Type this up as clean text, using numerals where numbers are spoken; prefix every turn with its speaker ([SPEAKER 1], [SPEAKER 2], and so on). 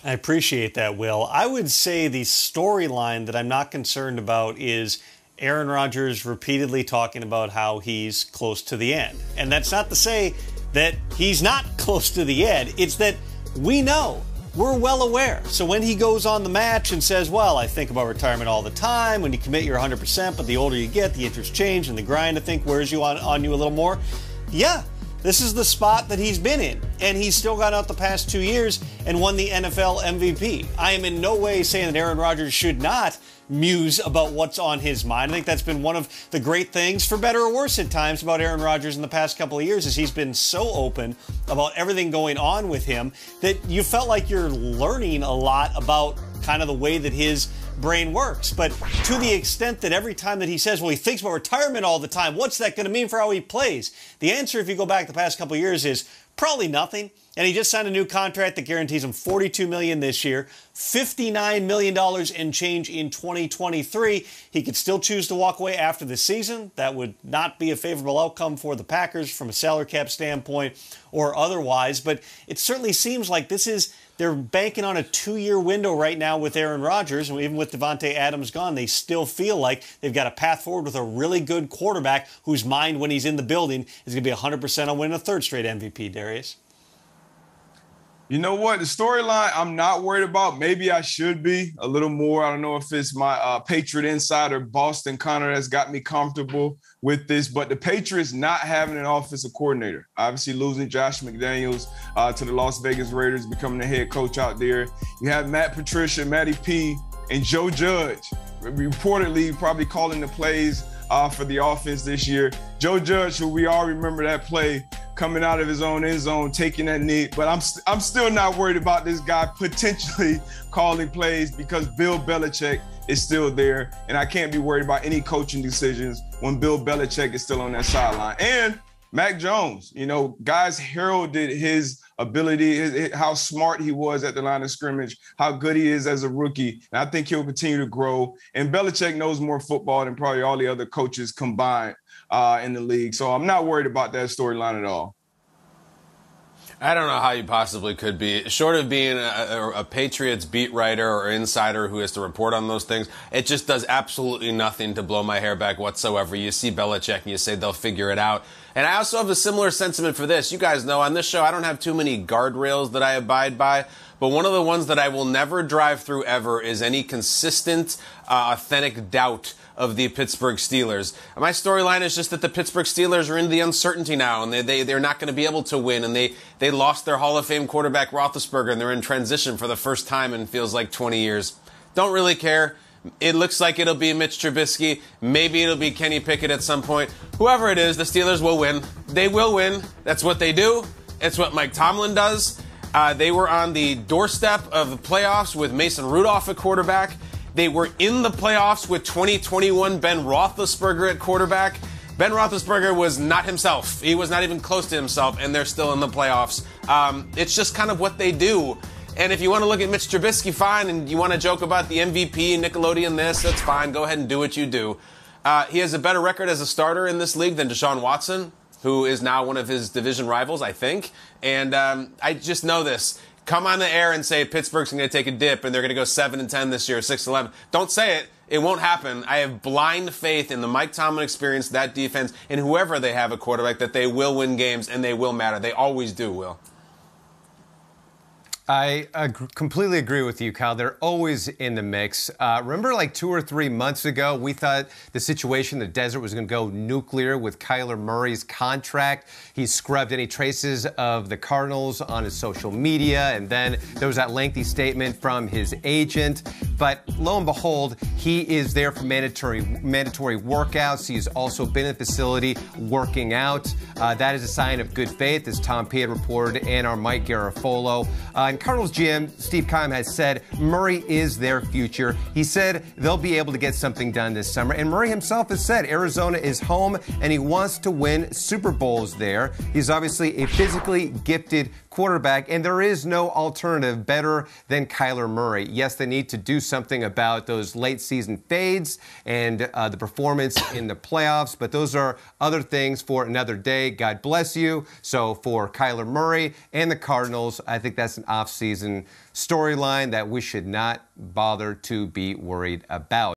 [SPEAKER 1] I appreciate that, Will. I would say the storyline that I'm not concerned about is Aaron Rodgers repeatedly talking about how he's close to the end. And that's not to say that he's not close to the end. It's that we know. We're well aware. So when he goes on the match and says, well, I think about retirement all the time. When you commit, you're 100%, but the older you get, the interests change, and the grind, I think, wears you on you a little more. Yeah, this is the spot that he's been in, and he's still gone out the past 2 years and won the NFL MVP. I am in no way saying that Aaron Rodgers should not muse about what's on his mind. I think that's been one of the great things, for better or worse at times, about Aaron Rodgers in the past couple of years, is he's been so open about everything going on with him that you felt like you're learning a lot about kind of the way that his brain works. But to the extent that every time that he says, well, he thinks about retirement all the time, what's that going to mean for how he plays? The answer, if you go back the past couple of years, is probably nothing. And he just signed a new contract that guarantees him $42 million this year, $59 million and change in 2023. He could still choose to walk away after the season. That would not be a favorable outcome for the Packers from a salary cap standpoint or otherwise. But it certainly seems like they're banking on a 2-year window right now with Aaron Rodgers. And even with Devontae Adams gone, they still feel like they've got a path forward with a really good quarterback whose mind, when he's in the building, is going to be 100% on winning a third straight MVP, Darius.
[SPEAKER 2] You know what? The storyline I'm not worried about. Maybe I should be a little more. I don't know if it's my Patriot insider, Boston Connor, that's got me comfortable with this. But the Patriots not having an offensive coordinator, obviously losing Josh McDaniels to the Las Vegas Raiders, becoming the head coach out there. You have Matt Patricia, Matty P, and Joe Judge reportedly probably calling the plays for the offense this year. Joe Judge, who we all remember that play, coming out of his own end zone, taking that knee. But I'm still not worried about this guy potentially calling plays because Bill Belichick is still there. And I can't be worried about any coaching decisions when Bill Belichick is still on that sideline. And Mac Jones, you know, guys heralded his ability, how smart he was at the line of scrimmage, how good he is as a rookie. And I think he'll continue to grow. And Belichick knows more football than probably all the other coaches combined in the league. So I'm not worried about that storyline at all.
[SPEAKER 3] I don't know how you possibly could be. Short of being a Patriots beat writer or insider who has to report on those things, it just does absolutely nothing to blow my hair back whatsoever. You see Belichick and you say they'll figure it out. And I also have a similar sentiment for this. You guys know on this show I don't have too many guardrails that I abide by, but one of the ones that I will never drive through ever is any consistent, authentic doubt of the Pittsburgh Steelers. My storyline is just that the Pittsburgh Steelers are into the uncertainty now, and they're not going to be able to win, and they lost their Hall of Fame quarterback Roethlisberger, and they're in transition for the first time in feels like 20 years. Don't really care. It looks like it'll be Mitch Trubisky. Maybe it'll be Kenny Pickett at some point. Whoever it is, the Steelers will win. They will win. That's what they do. It's what Mike Tomlin does. They were on the doorstep of the playoffs with Mason Rudolph at quarterback. They were in the playoffs with 2021 Ben Roethlisberger at quarterback. Ben Roethlisberger was not himself. He was not even close to himself, and they're still in the playoffs. It's just kind of what they do. And if you want to look at Mitch Trubisky, fine, and you want to joke about the MVP, Nickelodeon this, that's fine. Go ahead and do what you do. He has a better record as a starter in this league than Deshaun Watson, who is now one of his division rivals, I think. And I just know this. Come on the air and say Pittsburgh's going to take a dip and they're going to go 7-10 this year, 6-11. Don't say it. It won't happen. I have blind faith in the Mike Tomlin experience, that defense, and whoever they have a quarterback, that they will win games and they will matter. They always do, Will.
[SPEAKER 4] I completely agree with you, Kyle. They're always in the mix. Remember like 2 or 3 months ago, we thought the situation in the desert was going to go nuclear with Kyler Murray's contract. He scrubbed any traces of the Cardinals on his social media, and then there was that lengthy statement from his agent. But lo and behold, he is there for mandatory workouts. He's also been in the facility working out. That is a sign of good faith, as Tom P. had reported, and our Mike Garafolo. And Cardinals GM Steve Keim has said Murray is their future. He said they'll be able to get something done this summer. And Murray himself has said Arizona is home and he wants to win Super Bowls there. He's obviously a physically gifted quarterback, and there is no alternative better than Kyler Murray. Yes, they need to do something about those late season fades and the performance in the playoffs, but those are other things for another day. God bless you. So for Kyler Murray and the Cardinals, I think that's an off-season storyline that we should not bother to be worried about.